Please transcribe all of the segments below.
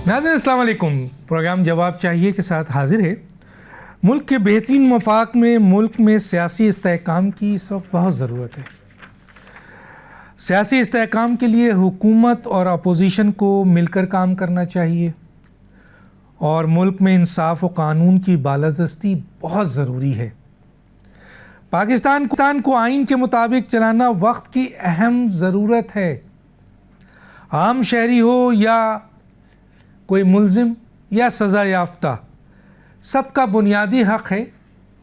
नाज़रीन अस्सलाम वालेकुम। प्रोग्राम जवाब चाहिए के साथ हाजिर है। मुल्क के बेहतरीन मफाक में मुल्क में सियासी इस्तेहकाम की इस वक्त बहुत ज़रूरत है। सियासी इस्तेहकाम के लिए हुकूमत और अपोजिशन को मिलकर काम करना चाहिए और मुल्क में इंसाफ व कानून की बालादस्ती बहुत ज़रूरी है। पाकिस्तान को आइन के मुताबिक चलाना वक्त की अहम ज़रूरत है। आम शहरी हो या कोई मुल्ज़िम या सज़ा याफ्ता, सबका बुनियादी हक़ है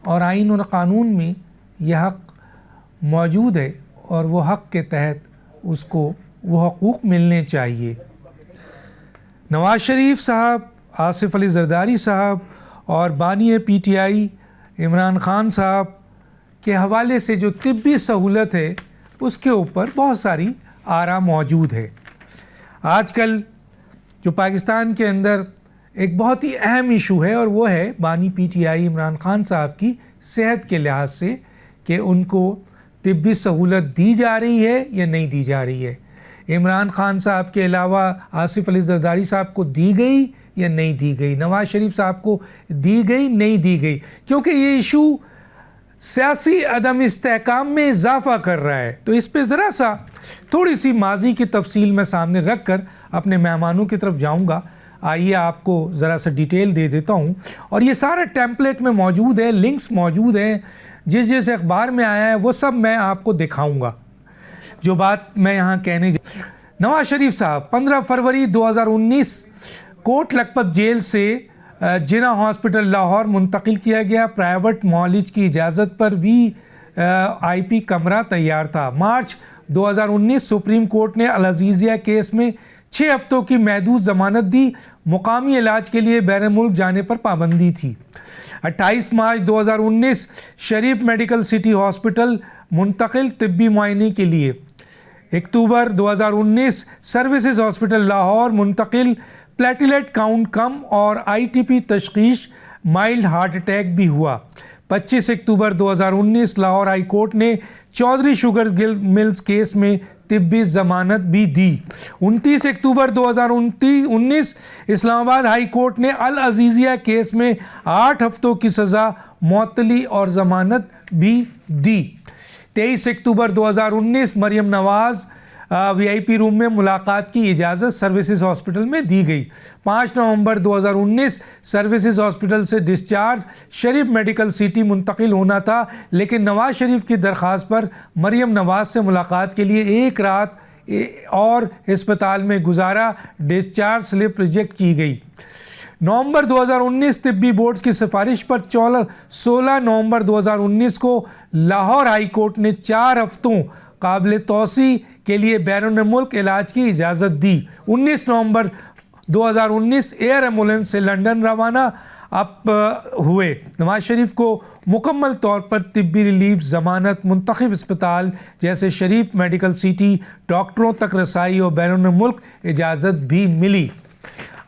और आइन और क़ानून में यह हक़ मौजूद है और वो हक़ के तहत उसको वो हकूक़ मिलने चाहिए। नवाज़ शरीफ साहब, आसिफ अली ज़रदारी साहब और बानी PTI इमरान ख़ान साहब के हवाले से जो तिब्बी सहूलत है उसके ऊपर बहुत सारी आरा मौजूद है। आजकल जो पाकिस्तान के अंदर एक बहुत ही अहम इशू है और वो है बानी PTI इमरान ख़ान साहब की सेहत के लिहाज से कि उनको तिब्बी सहूलत दी जा रही है या नहीं दी जा रही है। इमरान ख़ान साहब के अलावा आसिफ अली ज़रदारी साहब को दी गई या नहीं दी गई, नवाज़ शरीफ साहब को दी गई नहीं दी गई, क्योंकि ये इशू सियासी अदम इस्तेहकाम में इजाफ़ा कर रहा है। तो इस पे ज़रा सा थोड़ी सी माजी की तफसील मैं सामने रख कर अपने मेहमानों की तरफ जाऊंगा। आइए आपको ज़रा सा डिटेल दे देता हूं और ये सारा टेम्पलेट में मौजूद है, लिंक्स मौजूद हैं, जिस अखबार में आया है वो सब मैं आपको दिखाऊंगा। जो बात मैं यहाँ कहने नवाज़ शरीफ साहब 15 फरवरी 2019 कोट लखपत जेल से जिना हॉस्पिटल लाहौर मुंतकिल किया गया। प्राइवेट मॉलिज की इजाज़त पर VIP कमरा तैयार था। मार्च 2019 सुप्रीम कोर्ट ने अल अज़ीज़िया केस में 6 हफ्तों की महदूद ज़मानत दी। मुकामी इलाज के लिए बैरून मुल्क जाने पर पाबंदी थी। 28 मार्च 2019 शरीफ मेडिकल सिटी हॉस्पिटल मुंतकिल तिब्बी मुआयने के लिए। अक्टूबर 2019 सर्विसेज हॉस्पिटल लाहौर मुंतकिल, प्लेटलेट काउंट कम और ITP तशख़ीस, माइल्ड हार्ट अटैक भी हुआ। 25 अक्टूबर 2019 लाहौर हाई कोर्ट ने चौधरी शुगर मिल्स केस में तिब्बी ज़मानत भी दी। 29 अक्टूबर 2019 इस्लामाबाद हाई कोर्ट ने अल अज़ीज़िया केस में 8 हफ्तों की सज़ा मुअत्तली और ज़मानत भी दी। 23 अक्टूबर 2019 मरियम नवाज़ VIP रूम में मुलाकात की इजाज़त सर्विसेज हॉस्पिटल में दी गई। 5 नवंबर 2019 सर्विसेज हॉस्पिटल से डिस्चार्ज शरीफ मेडिकल सिटी मुंतकिल होना था, लेकिन नवाज़ शरीफ की दरख्वास्त पर मरियम नवाज़ से मुलाकात के लिए एक रात और अस्पताल में गुजारा। डिस्चार्ज स्लिप रिजेक्ट की गई। नवंबर 2019 तिब्बी बोर्ड की सिफारिश पर 16 नवंबर 2019 को लाहौर हाई कोर्ट ने 4 हफ्तों काबिल तौसी के लिए बैरून मुल्क इलाज की इजाज़त दी। 19 नवंबर 2019 एयर एम्बुलेंस से लंदन रवाना हुए। नवाज शरीफ को मुकम्मल तौर पर तिब्बी रिलीफ, ज़मानत, मुंतखब अस्पताल जैसे शरीफ मेडिकल सिटी, डॉक्टरों तक रसाई और बैरून मुल्क इजाज़त भी मिली।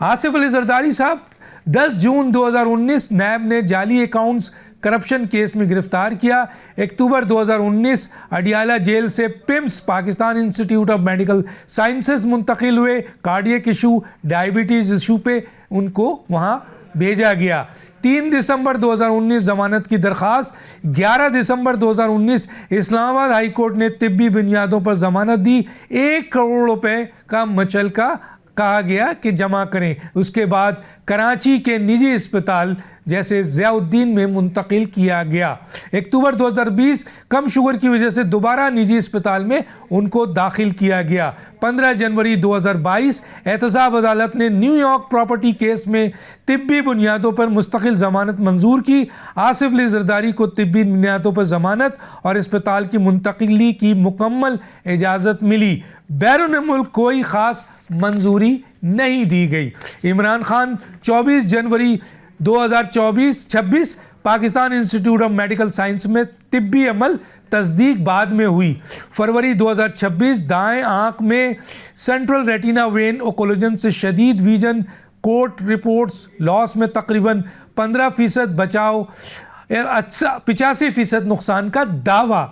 आसिफ अली ज़रदारी साहब 10 जून 2019 नैब ने जाली अकाउंट्स करप्शन केस में गिरफ्तार किया। अक्टूबर 2019 अडियाला जेल से PIMS Pakistan institute of medical sciences मुंतकिल हुए। कार्डियक इशू, डायबिटीज़ इशू पे उनको वहाँ भेजा गया। 3 दिसंबर 2019 ज़मानत की दरख्वास्त। 11 दिसंबर 2019 इस्लामाबाद हाई कोर्ट ने तिब्बी बुनियादों पर ज़मानत दी। 1 करोड़ रुपए का मचलका कहा गया कि जमा करें। उसके बाद कराची के निजी अस्पताल जैसे ज़ियाउद्दीन में मुंतकिल किया गया। अक्टूबर 2020 कम शुगर की वजह से दोबारा निजी अस्पताल में उनको दाखिल किया गया। 15 जनवरी 2022 एहतसाब अदालत ने न्यूयॉर्क प्रॉपर्टी केस में तिब्बी बुनियादों पर मुस्तकिल ज़मानत मंजूर की। आसिफ अली ज़रदारी को तिब्बी बुनियादों पर ज़मानत और अस्पताल की मुंतकिली की मुकम्मल इजाज़त मिली। बैरून मुल्क कोई ख़ास मंजूरी नहीं दी गई। इमरान ख़ान 24 जनवरी 2026 Pakistan institute of medical science में तिब्बी अमल तस्दीक बाद में हुई। फरवरी 2026 दाएं आँख में सेंट्रल रेटिना वेन ओकोलोजन से शदीद विजन, कोर्ट रिपोर्ट्स लॉस में तकरीबन 15% बचाव, 85% नुकसान का दावा।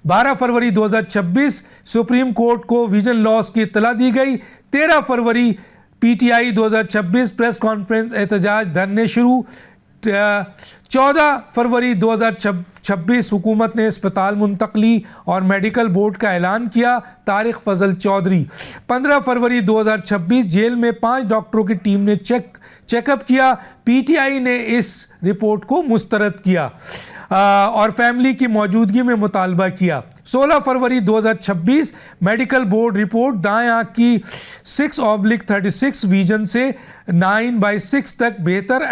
12 फरवरी 2026 सुप्रीम कोर्ट को विजन लॉस की इत्तला दी गई। 13 फरवरी PTI 2026 प्रेस कॉन्फ्रेंस, एहतजाज, धरने शुरू। 14 फरवरी 2026 हुकूमत ने अस्पताल मुंतकली और मेडिकल बोर्ड का ऐलान किया। तारिक फजल चौधरी। 15 फरवरी 2026 जेल में 5 डॉक्टरों की टीम ने चेकअप किया। PTI ने इस रिपोर्ट को मुस्तरद किया और फैमिली की मौजूदगी में मुतालबा किया। 16 फरवरी 2026 मेडिकल बोर्ड रिपोर्ट, दाएं आंख की 6/36 विजन से 9/6 तक बेहतर,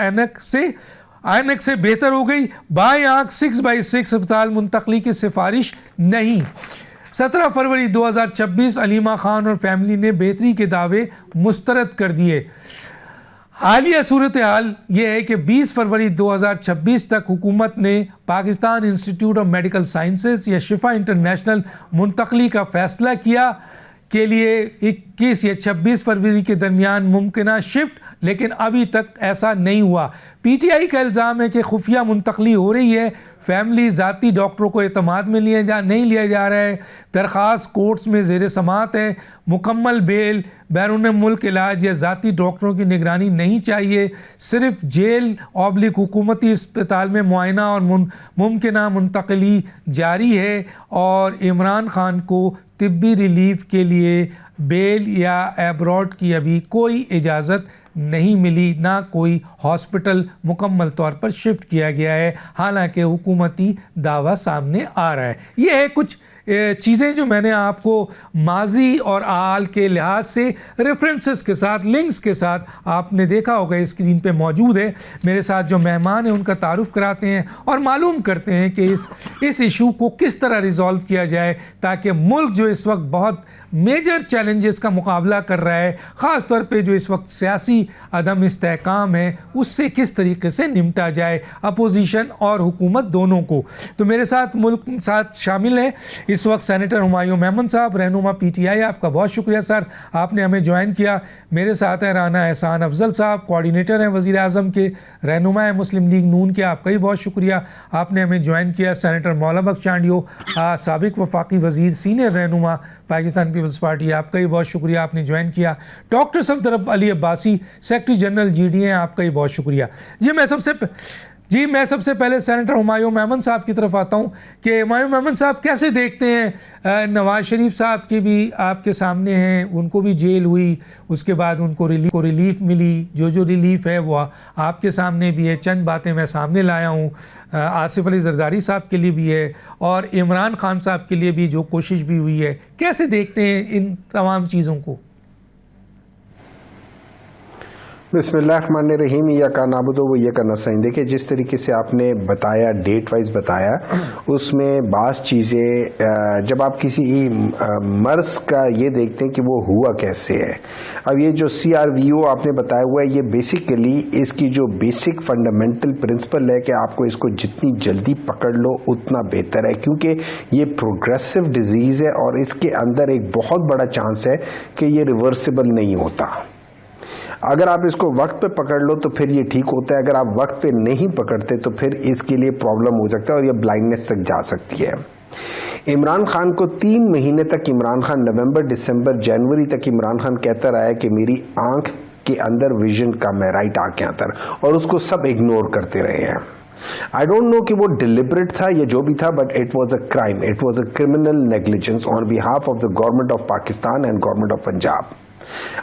ऐनक से बेहतर हो गई। बाएं आंख 6/6, अस्पताल मुंतकली की सिफारिश नहीं। 17 फरवरी 2026 अलीमा खान और फैमिली ने बेहतरी के दावे मुस्तरद कर दिए। हालिया सूरत हाल ये है कि 20 फरवरी 2026 तक हुकूमत ने Pakistan institute of medical sciences या शिफा इंटरनेशनल मुंतकली का फैसला किया के लिए 21 या 26 फरवरी के दरमियान मुमकिन शिफ्ट, लेकिन अभी तक ऐसा नहीं हुआ। PTI का इल्ज़ाम है कि खुफिया मुंतकली हो रही है। फैमिली ज़ाती डॉक्टरों को एतमाद में नहीं लिया जा रहा है। दरख्वास्त कोर्ट्स में ज़ेर समात है। मुकम्मल बेल, बैरून मुल्क इलाज या ज़ाती डॉक्टरों की निगरानी नहीं चाहिए। सिर्फ जेल / हुकूमती अस्पताल में मुआयना और मुमकिन मुंतकली जारी है। और इमरान खान को तिब्बी रिलीफ के लिए बेल या एब्रॉड की अभी कोई इजाज़त नहीं मिली, ना कोई हॉस्पिटल मुकम्मल तौर पर शिफ्ट किया गया है, हालांकि हुकूमती दावा सामने आ रहा है। ये है कुछ चीज़ें जो मैंने आपको माजी और आल के लिहाज से रेफरेंसेस के साथ, लिंक्स के साथ आपने देखा होगा स्क्रीन पे मौजूद है। मेरे साथ जो मेहमान हैं उनका तारुफ कराते हैं और मालूम करते हैं कि इस इशू को किस तरह रिजॉल्व किया जाए, ताकि मुल्क जो इस वक्त बहुत मेजर चैलेंजेस का मुकाबला कर रहा है, ख़ास तौर पे जो इस वक्त सियासी अदम इस्तेहकाम है, उससे किस तरीके से निपटा जाए, अपोजिशन और हुकूमत दोनों को। तो मेरे साथ शामिल है इस वक्त सेनेटर हुमायूं मेमन साहब, रहनुमा PTI। आपका बहुत शुक्रिया सर, आपने हमें ज्वाइन किया। मेरे साथ है राना एहसान अफजल साहब, कोऑर्डिनेटर हैं वज़ीर आज़म के, रहनुमा है मुस्लिम लीग नून के, आपका भी बहुत शुक्रिया, आपने हमें ज्वाइन किया। सेनेटर मौला बख्श चांडियो, साबिक वफाकी वज़ीर, सीनियर रहनुमा पाकिस्तान पीपल्स पार्टी, आपका भी बहुत शुक्रिया, आपने ज्वाइन किया। Doctor Safdar Ali Abbasi, secretary general GDA, आपका भी बहुत शुक्रिया। मैं सबसे पहले सेनेटर हुमायूं मेमन साहब की तरफ आता हूं कि हुमायूं मेमन साहब कैसे देखते हैं, नवाज शरीफ साहब के भी आपके सामने हैं, उनको भी जेल हुई, उसके बाद उनको रिलीफ मिली, जो रिलीफ है वो आपके सामने भी है, चंद बातें मैं सामने लाया हूँ, आसिफ अली जरदारी साहब के लिए भी है और इमरान खान साहब के लिए भी जो कोशिश भी हुई है, कैसे देखते हैं इन तमाम चीज़ों को? बिस्मिल्लाहिर्रहमानिर्रहीम, या का नाबुदो वो ये करना सही। देखिए जिस तरीके से आपने बताया, डेट वाइज बताया, उसमें बास चीज़ें जब आप किसी मर्ज का ये देखते हैं कि वो हुआ कैसे है। अब ये जो CRVO आपने बताया हुआ है, ये बेसिकली इसकी जो बेसिक फंडामेंटल प्रिंसिपल है कि आपको इसको जितनी जल्दी पकड़ लो उतना बेहतर है, क्योंकि ये प्रोग्रेसिव डिजीज़ है और इसके अंदर एक बहुत बड़ा चांस है कि ये रिवर्सिबल नहीं होता। अगर आप इसको वक्त पे पकड़ लो तो फिर ये ठीक होता है, अगर आप वक्त पे नहीं पकड़ते तो फिर इसके लिए प्रॉब्लम हो सकता है और ये ब्लाइंडनेस तक जा सकती है। इमरान खान को 3 महीने तक इमरान खान, नवंबर, दिसंबर, जनवरी तक इमरान खान कहता रहा है कि मेरी आंख के अंदर विजन कम है, राइट आंख के अंदर, और उसको सब इग्नोर करते रहे हैं। आई डोंट नो कि वो डिलिबरेट था या जो भी था, but it was a crime, it was a criminal negligence on behalf of the government of Pakistan and government of Punjab.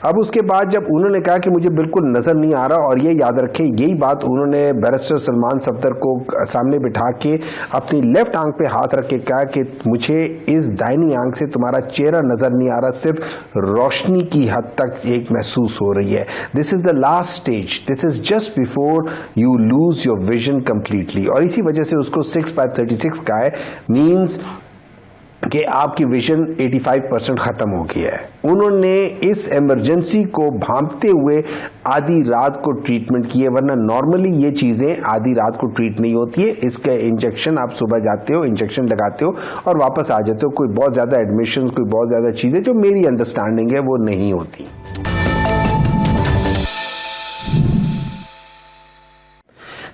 अब उसके बाद जब उन्होंने कहा कि मुझे बिल्कुल नजर नहीं आ रहा, और ये याद रखें यही बात उन्होंने बैरिस्टर सलमान सफदर को सामने बिठा के अपनी लेफ्ट आंख पे हाथ रख के कहा कि मुझे इस दाहिनी आंख से तुम्हारा चेहरा नजर नहीं आ रहा, सिर्फ रोशनी की हद तक एक महसूस हो रही है। This is the last stage, this is just before you lose your vision completely. और इसी वजह से उसको 6/36 का है, मीन्स कि आपकी विजन 85% खत्म हो गया है। उन्होंने इस इमरजेंसी को भांपते हुए आधी रात को ट्रीटमेंट किए, वरना नॉर्मली ये चीजें आधी रात को ट्रीट नहीं होती है। इसका इंजेक्शन आप सुबह जाते हो, इंजेक्शन लगाते हो और वापस आ जाते हो। कोई बहुत ज्यादा एडमिशन, कोई बहुत ज्यादा चीजें जो मेरी अंडरस्टैंडिंग है वो नहीं होती।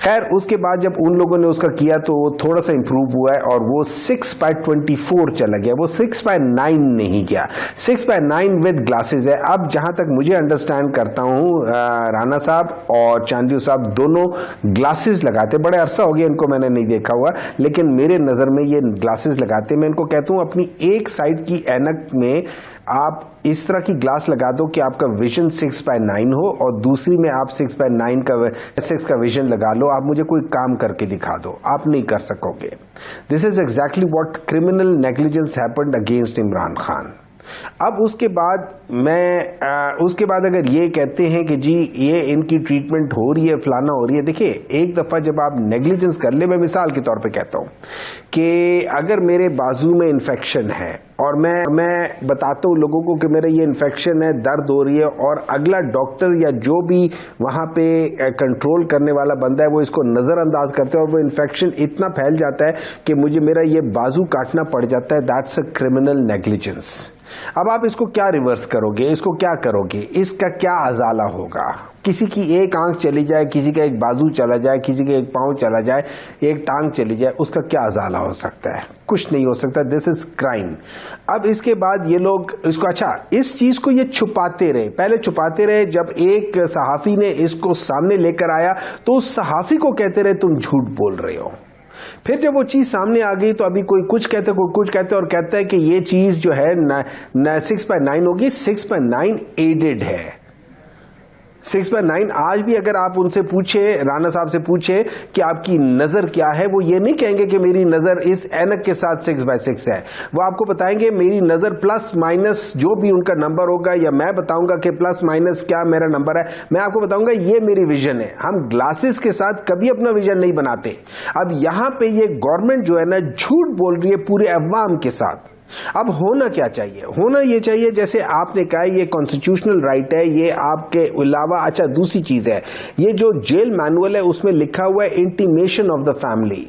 खैर उसके बाद जब उन लोगों ने उसका किया तो वो थोड़ा सा इंप्रूव हुआ है और वो 6/24 चला गया, वो 6/9 नहीं गया। 6/9 विद ग्लासेस है। अब जहां तक मुझे अंडरस्टैंड करता हूं, राना साहब और चांदियो साहब दोनों ग्लासेस लगाते, बड़े अरसा हो गया इनको मैंने नहीं देखा हुआ, लेकिन मेरे नजर में ये ग्लासेस लगाते। मैं इनको कहता हूं अपनी एक साइड की ऐनक में आप इस तरह की ग्लास लगा दो कि आपका विजन 6/9 हो और दूसरी में आप 6/9 का 6 का विजन लगा लो। आप मुझे कोई काम करके दिखा दो, आप नहीं कर सकोगे। This is exactly what criminal negligence happened against Imran Khan. अब उसके बाद अगर ये कहते हैं कि जी ये इनकी ट्रीटमेंट हो रही है, फलाना हो रही है, देखिए एक दफा जब आप नेग्लिजेंस कर ले, मैं मिसाल के तौर पे कहता हूं कि अगर मेरे बाजू में इन्फेक्शन है और मैं बताता हूं लोगों को कि मेरा ये इन्फेक्शन है, दर्द हो रही है, और अगला डॉक्टर या जो भी वहां पे कंट्रोल करने वाला बंदा है वो इसको नजरअंदाज करते हैं और वो इन्फेक्शन इतना फैल जाता है कि मुझे मेरा ये बाजू काटना पड़ जाता है, दैट्स अ क्रिमिनल नेग्लिजेंस। अब आप इसको क्या रिवर्स करोगे, इसको क्या करोगे, इसका क्या अजाला होगा? किसी की एक आंख चली जाए, किसी का एक बाजू चला जाए, किसी का एक पांव चला जाए, एक टांग चली जाए, उसका क्या अजाला हो सकता है? कुछ नहीं हो सकता। This is crime. अब इसके बाद ये लोग इसको, अच्छा इस चीज को ये छुपाते रहे, पहले छुपाते रहे। जब एक सहाफी ने इसको सामने लेकर आया तो उस सहाफी को कहते रहे तुम झूठ बोल रहे हो। फिर जब वो चीज सामने आ गई तो अभी कोई कुछ कहते, कोई कुछ कहते, और कहता है कि ये चीज जो है 6/9 होगी। 6/9 एडेड है। 6/9 आज भी अगर आप उनसे पूछे, राना साहब से पूछे कि आपकी नजर क्या है, वो ये नहीं कहेंगे कि मेरी नजर इस ऐनक के साथ 6/6 है। वो आपको बताएंगे मेरी नजर प्लस माइनस जो भी उनका नंबर होगा, या मैं बताऊंगा कि प्लस माइनस क्या मेरा नंबर है, मैं आपको बताऊंगा ये मेरी विजन है। हम ग्लासेस के साथ कभी अपना विजन नहीं बनाते। अब यहां पे ये गवर्नमेंट जो है ना झूठ बोल रही है पूरे अवाम के साथ। अब होना क्या चाहिए? होना ये चाहिए जैसे आपने कहा ये कॉन्स्टिट्यूशनल राइट है, ये आपके अलावा, अच्छा दूसरी चीज है, ये जो जेल मैनुअल है उसमें लिखा हुआ है इंटीमेशन ऑफ द फैमिली,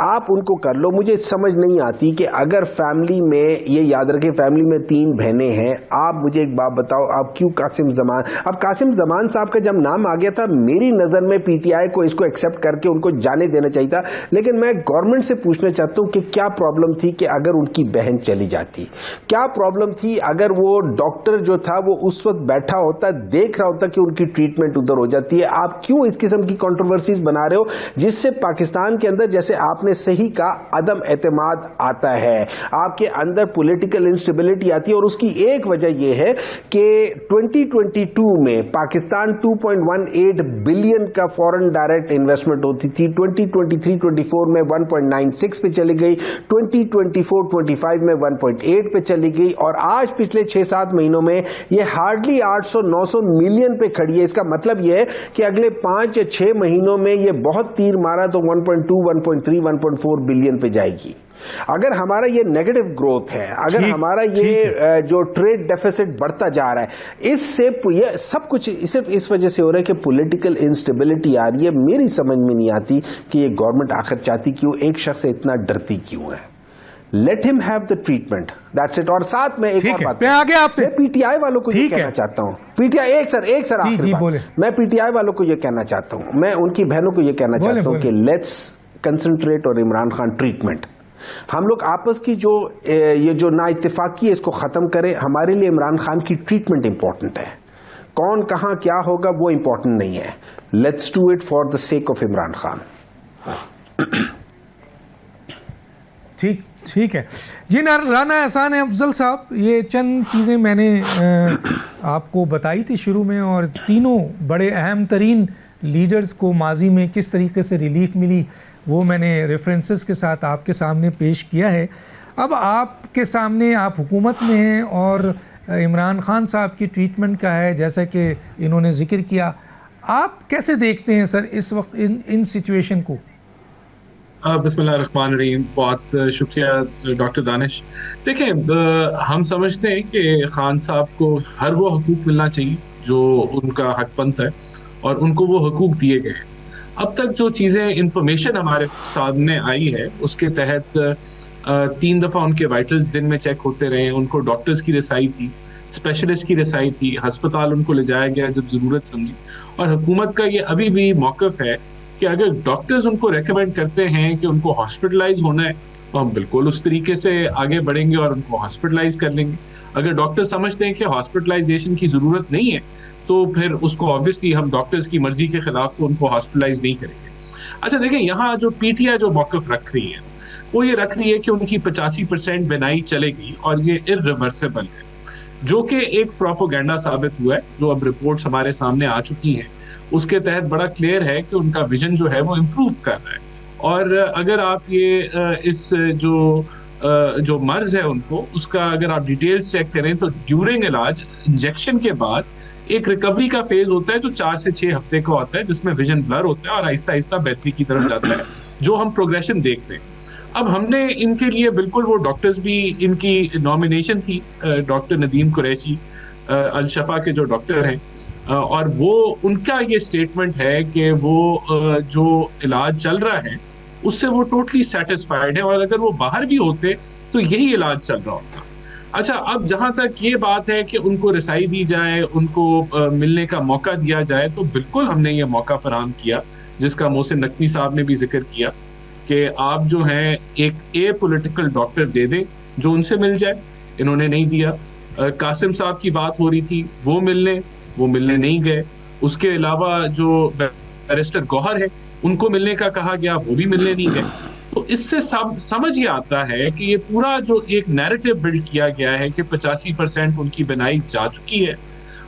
आप उनको कर लो। मुझे समझ नहीं आती कि अगर फैमिली में, ये याद रखें फैमिली में 3 बहनें हैं, आप मुझे एक बात बताओ, आप क्यों कासिम जमान, अब कासिम जमान साहब का जब नाम आ गया था मेरी नजर में पीटीआई को इसको एक्सेप्ट करके उनको जाने देना चाहिए था, लेकिन मैं गवर्नमेंट से पूछना चाहता हूं कि क्या प्रॉब्लम थी कि अगर उनकी बहन चली जाती, क्या प्रॉब्लम थी अगर वो डॉक्टर जो था वो उस वक्त बैठा होता, देख रहा होता कि उनकी ट्रीटमेंट उधर हो जाती है? आप क्यों इस किस्म की कंट्रोवर्सीज बना रहे हो जिससे पाकिस्तान के अंदर, जैसे आपने सही कहा, अदम एतमाद आता है, आपके अंदर पॉलिटिकल इंस्टेबिलिटी आती है। और उसकी एक वजह यह है कि 2022 में पाकिस्तान 2.18 बिलियन का फॉरेन डायरेक्ट इन्वेस्टमेंट होती थी, 2023-24 में 1.96 पे चली गई, 2024-25 में 1.8 पे चली गई, और आज पिछले 6-7 महीनों में ये हार्डली 800-900 मिलियन पे खड़ी है। इसका मतलब ये है कि अगले 5 या 6 महीनों में ये बहुत तीर मारा तो 1.2, 1.3, 1.4 बिलियन पे जाएगी। अगर हमारा ये नेगेटिव ग्रोथ है, अगर हमारा ये जो ट्रेड डेफिसिट बढ़ता जा रहा है, इससे ये सब कुछ सिर्फ इस वजह से हो रहा है कि पॉलिटिकल इंस्टेबिलिटी आ रही है। मेरी समझ में नहीं आती कि ये गवर्नमेंट आखिर चाहती क्यों, एक शख्स से इतना डरती क्यों है। Let him have the treatment, that's it. और साथ में एक और बात, मैं आगे आपसे पीटीआई वालों को ये कहना चाहता हूं, पीटीआई एक सर आखिरी बात, मैं पीटीआई वालों को ये कहना चाहता हूं, मैं उनकी बहनों को ये कहना चाहता हूं कि लेट्स कंसंट्रेट और इमरान खान ट्रीटमेंट। हम लोग आपस की जो ये जो ना इत्तेफाकी है इसको खत्म करें। हमारे लिए इमरान खान की ट्रीटमेंट इंपॉर्टेंट है, कौन कहां क्या होगा वो इंपॉर्टेंट नहीं है। Let's do it for the sake of Imran Khan. ठीक है जी। राना एहसान अफजल साहब, ये चंद चीज़ें मैंने आपको बताई थी शुरू में, और तीनों बड़े अहम तरीन लीडर्स को माजी में किस तरीके से रिलीफ मिली वो मैंने रेफरेंसेस के साथ आपके सामने पेश किया है। अब आपके सामने, आप हुकूमत में हैं और इमरान खान साहब की ट्रीटमेंट का है, जैसा कि इन्होंने जिक्र किया, आप कैसे देखते हैं सर इस वक्त इन सिचुएशन को? बिस्मिल्लाहिर्रहमानिर्रहीम। बहुत शुक्रिया डॉक्टर दानिश। देखिए, हम समझते हैं कि खान साहब को हर वो हकूक़ मिलना चाहिए जो उनका हक बनता है, और उनको वो हकूक़ दिए गए। अब तक जो चीज़ें इंफॉर्मेशन हमारे सामने आई है उसके तहत 3 दफ़ा उनके वाइटल्स दिन में चेक होते रहे, उनको डॉक्टर्स की रसाई थी, स्पेशलिस्ट की रसाई थी, हस्पताल उनको ले जाया गया जब ज़रूरत समझी। और हुकूमत का ये अभी भी मौक़िफ़ है कि अगर डॉक्टर्स उनको रेकमेंड करते हैं कि उनको हॉस्पिटलाइज होना है तो हम बिल्कुल उस तरीके से आगे बढ़ेंगे और उनको हॉस्पिटलाइज कर लेंगे। अगर डॉक्टर समझते हैं कि हॉस्पिटलाइजेशन की ज़रूरत नहीं है तो फिर उसको ऑब्वियसली हम डॉक्टर्स की मर्जी के खिलाफ तो उनको हॉस्पिटलाइज नहीं करेंगे। अच्छा देखें, यहाँ जो पीटीआई जो मौक़िफ़ रख रही है वो ये रख रही है कि उनकी 85% बिनाई चलेगी और ये इर्रिवर्सिबल है, जो कि एक प्रोपोगेंडा साबित हुआ है। जो अब रिपोर्ट्स हमारे सामने आ चुकी हैं उसके तहत बड़ा क्लियर है कि उनका विजन जो है वो इम्प्रूव कर रहा है। और अगर आप ये इस जो मर्ज है उनको उसका अगर आप डिटेल्स चेक करें तो ड्यूरिंग इलाज इंजेक्शन के बाद एक रिकवरी का फेज होता है जो 4 से 6 हफ्ते का होता है, जिसमें विजन ब्लर होता है और आहिस्ता आहिस्ता बेहतरी की तरफ जाता है, जो हम प्रोग्रेशन देख रहे हैं। अब हमने इनके लिए बिल्कुल वो डॉक्टर्स भी, इनकी नॉमिनेशन थी डॉक्टर नदीम कुरैशी अल शफा के जो डॉक्टर हैं, और वो उनका ये स्टेटमेंट है कि वो जो इलाज चल रहा है उससे वो टोटली सेटिस्फाइड है और अगर वो बाहर भी होते तो यही इलाज चल रहा होता। अच्छा, अब जहाँ तक ये बात है कि उनको रसाई दी जाए, उनको मिलने का मौका दिया जाए, तो बिल्कुल हमने ये मौका फराहम किया, जिसका मोहसिन नकवी साहब ने भी जिक्र किया कि आप जो हैं एक ए पॉलिटिकल डॉक्टर दे दें जो उनसे मिल जाए। इन्होंने नहीं दिया। कासिम साहब की बात हो रही थी, वो मिलने नहीं गए। उसके अलावा जो बैरिस्टर गौहर है उनको मिलने का कहा गया, वो भी मिलने नहीं गए। तो इससे समझ ये आता है कि ये पूरा जो एक नैरेटिव बिल्ड किया गया है कि 85% उनकी बिनाई जा चुकी है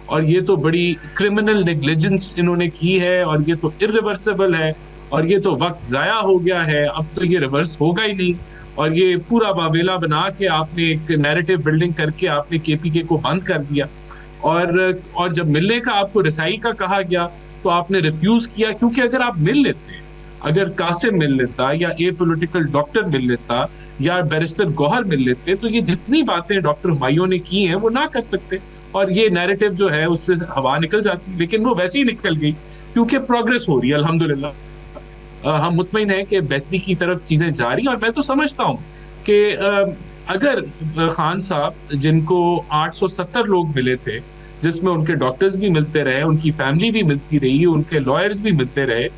और ये तो बड़ी क्रिमिनल नेग्लिजेंस इन्होंने की है और ये तो इर्रिवर्सिबल है और ये तो वक्त ज़ाया हो गया है, अब तो ये रिवर्स होगा ही नहीं। और ये पूरा बावेला बना के आपने एक नैरेटिव बिल्डिंग करके आपने केपीके को बंद कर दिया। और जब मिलने का आपको रसाई का कहा गया तो आपने रिफ्यूज़ किया, क्योंकि अगर आप मिल लेते, अगर कासिम मिल लेता या ए पॉलिटिकल डॉक्टर मिल लेता या बैरिस्टर गौहर मिल लेते तो ये जितनी बातें डॉक्टर हुमायूं ने की हैं वो ना कर सकते और ये नैरेटिव जो है उससे हवा निकल जाती। लेकिन वो वैसे ही निकल गई क्योंकि प्रोग्रेस हो रही है अल्हम्दुलिल्लाह। हम मुतमईन हैं कि बेहतरी की तरफ चीज़ें जा रही हैं और मैं तो समझता हूँ कि अगर खान साहब जिनको 870 लोग मिले थे, जिसमें उनके डॉक्टर्स भी मिलते रहे, उनकी फैमिली भी मिलती रही, उनके लॉयर्स भी मिलते रहे,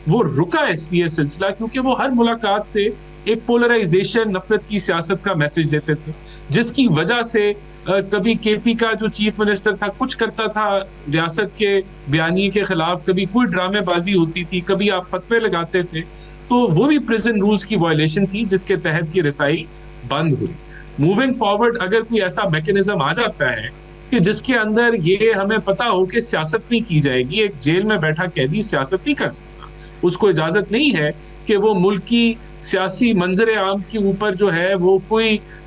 वो रुका इसलिए सिलसिला क्योंकि वो हर मुलाकात से एक पोलराइजेशन, नफरत की सियासत का मैसेज देते थे, जिसकी वजह से कभी केपी का जो चीफ मिनिस्टर था कुछ करता था रियासत के बयानी के खिलाफ, कभी कोई ड्रामेबाजी होती थी, कभी आप फतवे लगाते थे, तो वो भी प्रिजन रूल्स की वायलेशन थी जिसके तहत ये रसाई बंद हुई। मूविंग फॉरवर्ड अगर कोई ऐसा मैकेनिज्म आ जाता है कि जिसके अंदर ये हमें पता हो कि सियासत नहीं की जाएगी, एक जेल में बैठा कैदी सियासत नहीं कर सकता, उसको इजाजत नहीं है कि वो मुल्क की सियासी मंजर आम के ऊपर जो है वो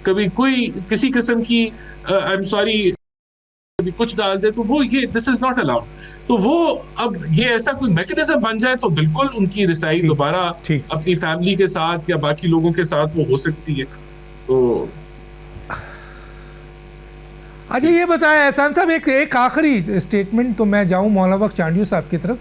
कभी कोई किसी किस्म की आई एम सॉरी कभी कुछ डाल दे, तो वो ये दिस इज नॉट अलाउड। तो वो अब ये ऐसा कोई मैकेनिज्म बन जाए तो बिल्कुल उनकी रिसाई दोबारा अपनी फैमिली के साथ या बाकी लोगों के साथ वो हो सकती है। तो अच्छा ये बताया एहसान साहब, एक आखिरी स्टेटमेंट तो मैं जाऊं मौलाना बख्श चांडियो साहब की तरफ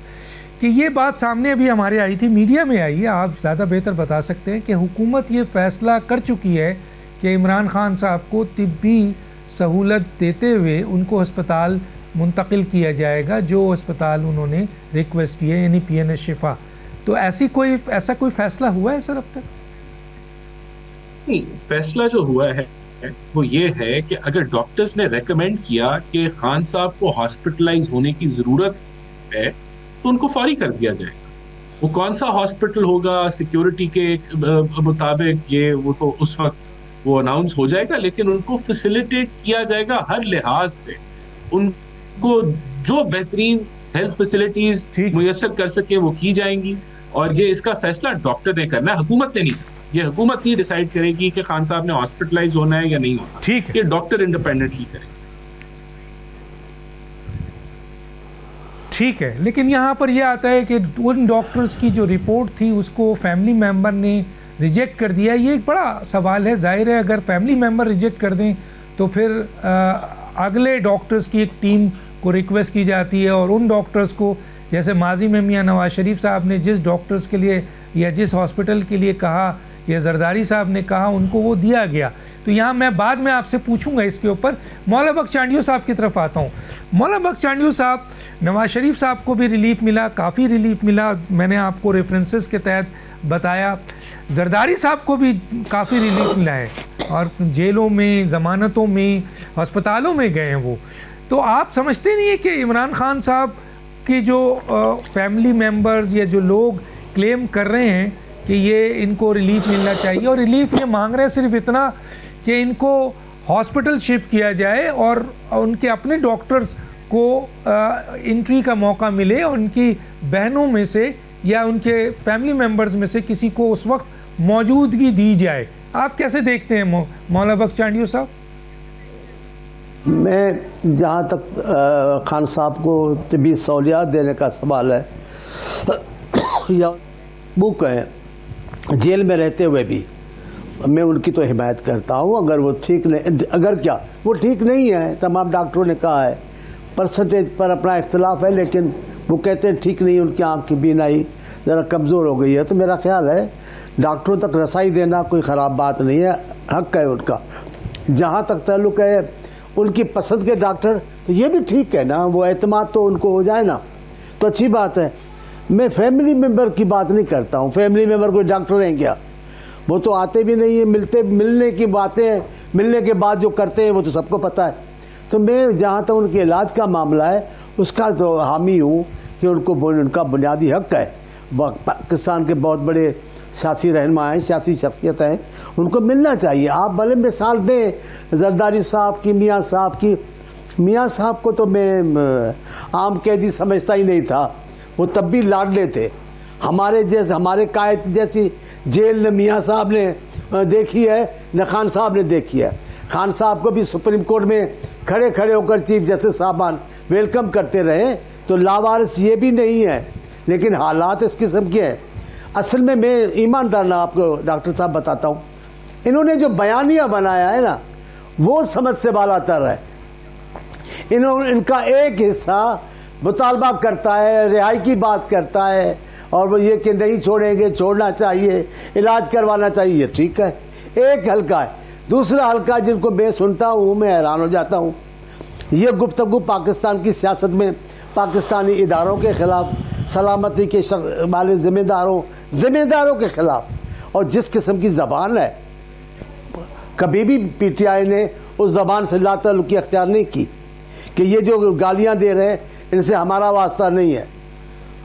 कि ये बात सामने अभी हमारे आई थी, मीडिया में आई है, आप ज़्यादा बेहतर बता सकते हैं कि हुकूमत ये फ़ैसला कर चुकी है कि इमरान खान साहब को तिब्बी सहूलत देते हुए उनको अस्पताल मुंतकिल किया जाएगा जो अस्पताल उन्होंने रिक्वेस्ट की है, यानी PNS शिफा। तो ऐसा कोई फ़ैसला हुआ है सर अब तक? नहीं, फैसला जो हुआ है वो ये है कि अगर डॉक्टर्स ने रेकमेंड किया कि खान साहब को हॉस्पिटलाइज होने की ज़रूरत है तो उनको फौरी कर दिया जाएगा। वो कौन सा हॉस्पिटल होगा सिक्योरिटी के मुताबिक ये वो तो उस वक्त वो अनाउंस हो जाएगा, लेकिन उनको फैसिलिटेट किया जाएगा हर लिहाज से, उनको जो बेहतरीन हेल्थ फैसिलिटीज मुयस्सर कर सके वो की जाएंगी। और ये इसका फैसला डॉक्टर ने करना है, हुकूमत ने नहीं। ये हुकूमत नहीं डिसाइड करेगी कि खान साहब ने हॉस्पिटलाइज होना है या नहीं होना, ठीक है, ये डॉक्टर इंडिपेंडेंटली करेंगे। ठीक है, लेकिन यहाँ पर यह आता है कि उन डॉक्टर्स की जो रिपोर्ट थी उसको फैमिली मेम्बर ने रिजेक्ट कर दिया। ये एक बड़ा सवाल है। जाहिर है अगर फैमिली मेम्बर रिजेक्ट कर दें तो फिर अगले डॉक्टर्स की एक टीम को रिक्वेस्ट की जाती है और उन डॉक्टर्स को, जैसे माजी में मियां नवाज शरीफ साहब ने जिस डॉक्टर्स के लिए या जिस हॉस्पिटल के लिए कहा या जरदारी साहब ने कहा, उनको वो दिया गया। तो यहाँ मैं बाद में आपसे पूछूंगा इसके ऊपर। मौला बख्श चांडियो साहब की तरफ आता हूँ। मौला बख्श चांडियो साहब, नवाज शरीफ साहब को भी रिलीफ मिला, काफ़ी रिलीफ मिला, मैंने आपको रेफरेंसेस के तहत बताया। जरदारी साहब को भी काफ़ी रिलीफ मिला है और जेलों में, ज़मानतों में, अस्पतालों में गए हैं वो। तो आप समझते नहीं है कि इमरान खान साहब के जो फैमिली मेम्बर्स या जो लोग क्लेम कर रहे हैं कि ये इनको रिलीफ मिलना चाहिए, और रिलीफ ये मांग रहे हैं सिर्फ इतना कि इनको हॉस्पिटल शिफ्ट किया जाए और उनके अपने डॉक्टर्स को एंट्री का मौका मिले, और उनकी बहनों में से या उनके फैमिली मेम्बर्स में से किसी को उस वक्त मौजूदगी दी जाए। आप कैसे देखते हैं मौला बख्श चांडियो साहब? मैं जहाँ तक खान साहब को तबी सहूलियात देने का सवाल है या वो कहें जेल में रहते हुए भी, मैं उनकी तो हिमायत करता हूँ। अगर वो ठीक नहीं, अगर क्या वो ठीक नहीं है, तमाम डॉक्टरों ने कहा है, परसेंटेज पर अपना इख्तलाफ है, लेकिन वो कहते हैं ठीक नहीं, उनकी आँख की बीनाई ज़रा कमज़ोर हो गई है। तो मेरा ख्याल है डॉक्टरों तक रसाई देना कोई ख़राब बात नहीं है, हक़ है उनका। जहाँ तक ताल्लुक़ है उनकी पसंद के डॉक्टर, तो ये भी ठीक है ना, वो एतमाद तो उनको हो जाए ना, तो अच्छी बात है। मैं फैमिली मेम्बर की बात नहीं करता हूँ। फैमिली मेम्बर कोई डॉक्टर हैं क्या? वो तो आते भी नहीं है, मिलने की बातें, मिलने के बाद जो करते हैं वो तो सबको पता है। तो मैं जहाँ तक उनके इलाज का मामला है उसका तो हामी हूँ कि उनका बुनियादी हक़ है। पाकिस्तान के बहुत बड़े सियासी रहनुमा हैं, सियासी शख्सियत हैं, उनको मिलना चाहिए। आप भले मिसाल दें जरदारी साहब की, मियाँ साहब की। मियाँ साहब को तो मैं आम कैदी समझता ही नहीं था, वो तब भी लाडले थे। हमारे कायद जैसी जेल न मियाँ साहब ने देखी है न खान साहब ने देखी है। खान साहब को भी सुप्रीम कोर्ट में खड़े खड़े होकर चीफ जस्टिस साहबान वेलकम करते रहे, तो लावारिस ये भी नहीं है, लेकिन हालात इस किस्म के हैं। असल में मैं ईमानदार ना आपको डॉक्टर साहब बताता हूँ, इन्होंने जो बयानिया बनाया है ना, वो समझ से बालातर है। इनका एक हिस्सा मुतालबा करता है, रिहाई की बात करता है, और वो ये कि नहीं छोड़ेंगे, छोड़ना चाहिए, इलाज करवाना चाहिए, ठीक है, एक हल्का है। दूसरा हल्का जिनको मैं सुनता हूँ मैं हैरान हो जाता हूँ, ये गुफ्तगू पाकिस्तान की सियासत में पाकिस्तानी इदारों के ख़िलाफ़, सलामती के वाले ज़िम्मेदारों के ख़िलाफ़, और जिस किस्म की ज़बान है, कभी भी पीटीआई ने उस ज़बान से लाताल्लुकी अख्तियार नहीं की कि ये जो गालियाँ दे रहे हैं इनसे हमारा वास्ता नहीं है।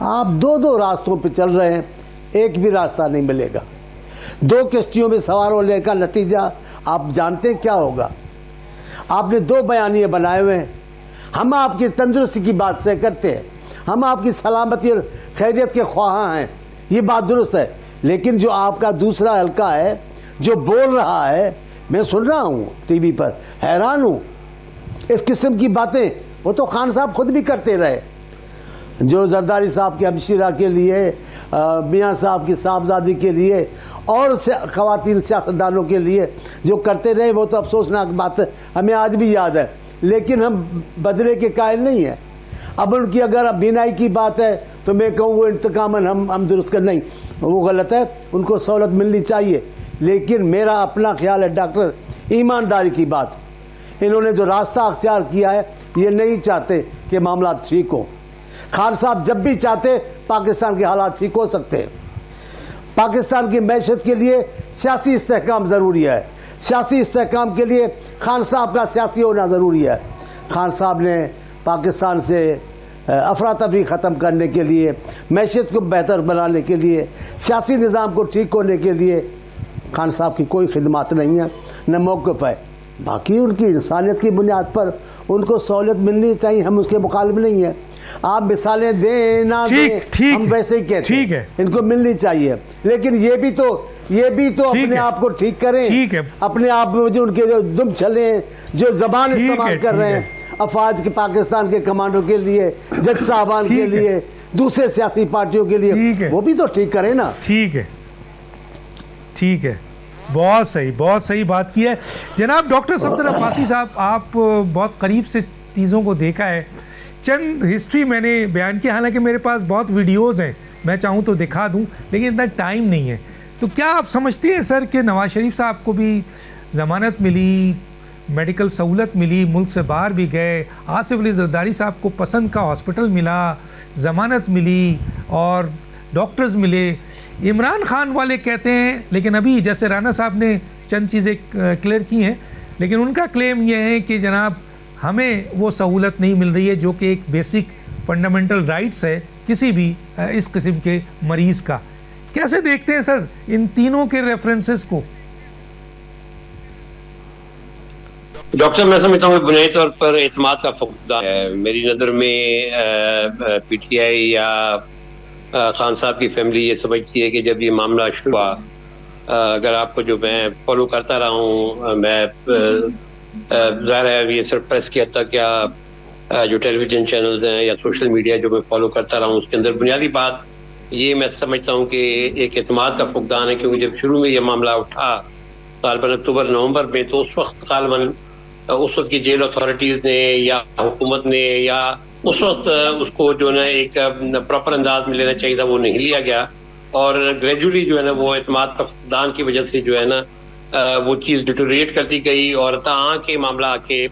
आप दो रास्तों पे चल रहे हैं, एक भी रास्ता नहीं मिलेगा। दो किश्तियों में सवार होने का नतीजा आप जानते हैं क्या होगा। आपने दो बयानिए बनाए हुए हैं, हम आपकी तंदुरुस्ती की बात से करते हैं, हम आपकी सलामती और खैरियत के ख्वाहां हैं, ये बात दुरुस्त है, लेकिन जो आपका दूसरा हल्का है जो बोल रहा है, मैं सुन रहा हूँ टीवी पर, हैरान हूँ। इस किस्म की बातें वो तो खान साहब खुद भी करते रहे, जो जरदारी साहब की हमशीरा के लिए, मियाँ साहब की साहबजादी के लिए और ख़वातीन सियासतदानों के लिए जो करते रहे, वो तो अफसोसनाक बात है, हमें आज भी याद है, लेकिन हम बदले के कायल नहीं हैं। अब उनकी अगर बीनाई की बात है तो मैं कहूँ वो इंतकामन हम दुरुस्त कर, नहीं, वो गलत है, उनको सहूलत मिलनी चाहिए। लेकिन मेरा अपना ख्याल है डॉक्टर, ईमानदारी की बात, इन्होंने जो रास्ता अख्तियार किया है, ये नहीं चाहते कि मामला ठीक हो। खान साहब जब भी चाहते पाकिस्तान के हालात ठीक हो सकते हैं। पाकिस्तान की मैशत के लिए सियासी इस्तेहकाम ज़रूरी है, सियासी इस्तेहकाम के लिए खान साहब का सियासी होना ज़रूरी है। खान साहब ने पाकिस्तान से अफरा तफरी ख़त्म करने के लिए, मैशत को बेहतर बनाने के लिए, सियासी निज़ाम को ठीक होने के लिए खान साहब की कोई खिदमत नहीं है, न मौक़िफ़ है। बाकी उनकी इंसानियत की बुनियाद पर उनको सहूलियत मिलनी चाहिए, हम उसके मुखालिफ नहीं है। आप मिसालें दें ना दें, हम वैसे ही कहते हैं, इनको मिलनी चाहिए। लेकिन ये भी तो अपने आप को ठीक करें, अपने आप में जो उनके जो दुम छले, जो जबान इस्तेमाल कर रहे हैं अफवाज के, पाकिस्तान के कमांडो के लिए, जज साहबान के लिए, दूसरे सियासी पार्टियों के लिए, वो भी तो ठीक करें ना। ठीक है, बहुत सही बात की है जनाब। डॉक्टर सफदर अब्बासी साहब, आप बहुत करीब से चीज़ों को देखा है, चंद हिस्ट्री मैंने बयान किया, हालांकि मेरे पास बहुत वीडियोज़ हैं, मैं चाहूँ तो दिखा दूँ, लेकिन इतना टाइम नहीं है। तो क्या आप समझते हैं सर कि नवाज शरीफ साहब को भी ज़मानत मिली, मेडिकल सहूलत मिली, मुल्क से बाहर भी गए, आसिफ अली जरदारी साहब को पसंद का हॉस्पिटल मिला, ज़मानत मिली और डॉक्टर्स मिले। इमरान खान वाले कहते हैं, लेकिन अभी जैसे राना साहब ने चंद चीज़ें क्लियर की हैं, लेकिन उनका क्लेम यह है कि जनाब हमें वो सहूलत नहीं मिल रही है जो कि एक बेसिक फंडामेंटल राइट्स है किसी भी इस किस्म के मरीज़ का। कैसे देखते हैं सर इन तीनों के रेफरेंसेस को? डॉक्टर, मैं समझता हूँ बुनियादी तौर पर एतमाद का फुकदान है। मेरी नज़र में पीटीआई या खान साहब की फैमिली ये समझती है कि जब ये मामला शुरू हुआ, अगर आपको जो मैं फॉलो करता रहा हूँ, मैं ज़ाहिर है ये सिर्फ प्रेस की हद तक या जो टेलीविज़न चैनल्स हैं या सोशल मीडिया जो मैं फॉलो करता रहा हूँ, उसके अंदर बुनियादी बात ये मैं समझता हूँ कि एक एतमाद का फुकदान है। क्योंकि जब शुरू में ये मामला उठा गालिबन अक्टूबर नवंबर में, तो उस वक्त गालिबन उस वक्त की जेल अथॉरिटीज़ ने या हुकूमत ने या उस वक्त उसको जो है एक प्रॉपर अंदाज में लेना चाहिए था, वो नहीं लिया गया और ग्रेजुअली जो है ना वो एतमाद का फुकदान की वजह से जो है ना वो चीज़ डिटोरेट करती गई और तहाँ के मामला आके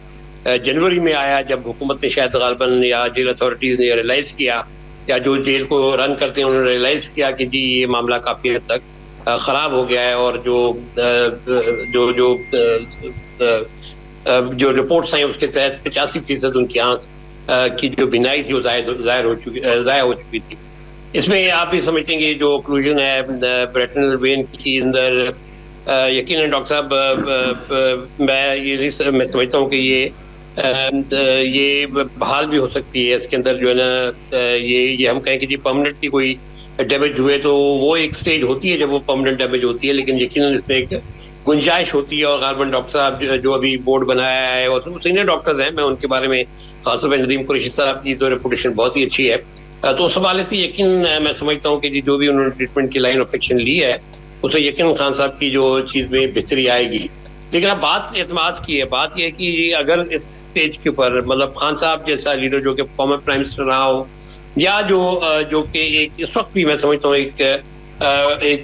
जनवरी में आया जब हुकूमत ने शायद गालिबन या जेल अथॉरिटीज़ ने रियलाइज़ किया या जो जेल को रन करते हैं उन्होंने रियलाइज़ किया कि जी ये मामला काफ़ी हद तक ख़राब हो गया है और जो रिपोर्ट्स आई उसके तहत 85% उनकी आँख की जो बिनाई थी वो ज़ाया हो चुकी थी। इसमें आप भी समझते हैं कि जो ओक्लूजन है रेटिनल वेन के अंदर, यकीनन डॉक्टर साहब मैं समझता हूँ कि ये बहाल भी हो सकती है। इसके अंदर जो है ना ये हम कहें कि जी परमानेंटली कोई डैमेज हुए तो वो एक स्टेज होती है जब वो परमानेंट डैमेज होती है, लेकिन यकीनन इसमें एक गुंजाइश होती है। और गालिबन डॉक्टर साहब जो अभी बोर्ड बनाया है और सीनियर डॉक्टर्स हैं, मैं उनके बारे में खासतौर पर नदीम कुरैशी साहब की तो रेपुटेशन बहुत ही अच्छी है, तो उस हवाले से यकीन मैं समझता हूँ कि जो भी उन्होंने ट्रीटमेंट की लाइन ऑफ एक्शन ली है उसे यकीन खान साहब की जो चीज़ में बेहतरी आएगी। लेकिन अब बात एतमाद की है। बात यह है कि अगर इस स्टेज के ऊपर मतलब खान साहब जैसा लीडर जो कि फॉर्मर प्राइम मिनिस्टर रहा हो या जो कि एक इस वक्त भी मैं समझता हूँ एक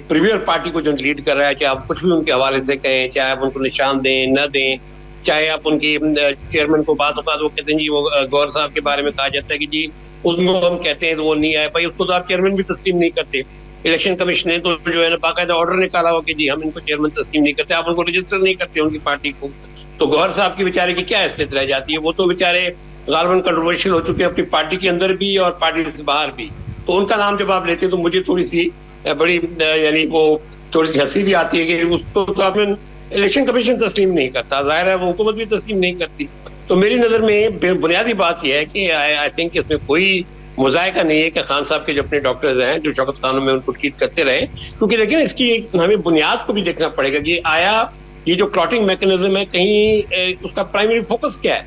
प्रीमियर पार्टी को जो लीड कर रहा है, चाहे आप कुछ भी उनके हवाले से कहें, चाहे आप उनको निशान दें न दें, चाहे आप उनकी चेयरमैन को बात वो कहते हैं जी वो गौर साहब के बारे में कहा जाता है कि जी उसको हम कहते हैं तो वो नहीं आए, भाई उसको तो आप चेयरमैन भी तस्लीम नहीं करते। इलेक्शन कमीशन ने तो जो है ना बाकायदा ऑर्डर निकाला हो कि जी हम इनको चेयरमैन तस्लीम नहीं करते, आप उनको रजिस्टर नहीं करते उनकी पार्टी को। तो गौर साहब की बेचारे की क्या हैसियत रह जाती है? वो तो बेचारे गालिबन कंट्रोवर्शियल हो चुके हैं अपनी पार्टी के अंदर भी और पार्टी से बाहर भी। तो उनका नाम जब आप लेते हैं तो मुझे थोड़ी सी बड़ी यानी वो थोड़ी सी हंसी भी आती है कि उसको तो आपने इलेक्शन कमीशन तस्लीम नहीं करता, जाहिर है वो हुकूमत भी तस्लीम नहीं करती। तो मेरी नज़र में बुनियादी बात यह है कि आई थिंक इसमें कोई मुज़ायका नहीं है कि खान साहब के जो अपने डॉक्टर्स हैं जो शौकत खानों में उनको ट्रीट करते रहे, क्योंकि लेकिन इसकी हमें बुनियाद को भी देखना पड़ेगा कि आया ये जो क्लॉटिंग मैकेनिज्म है कहीं उसका प्राइमरी फोकस क्या है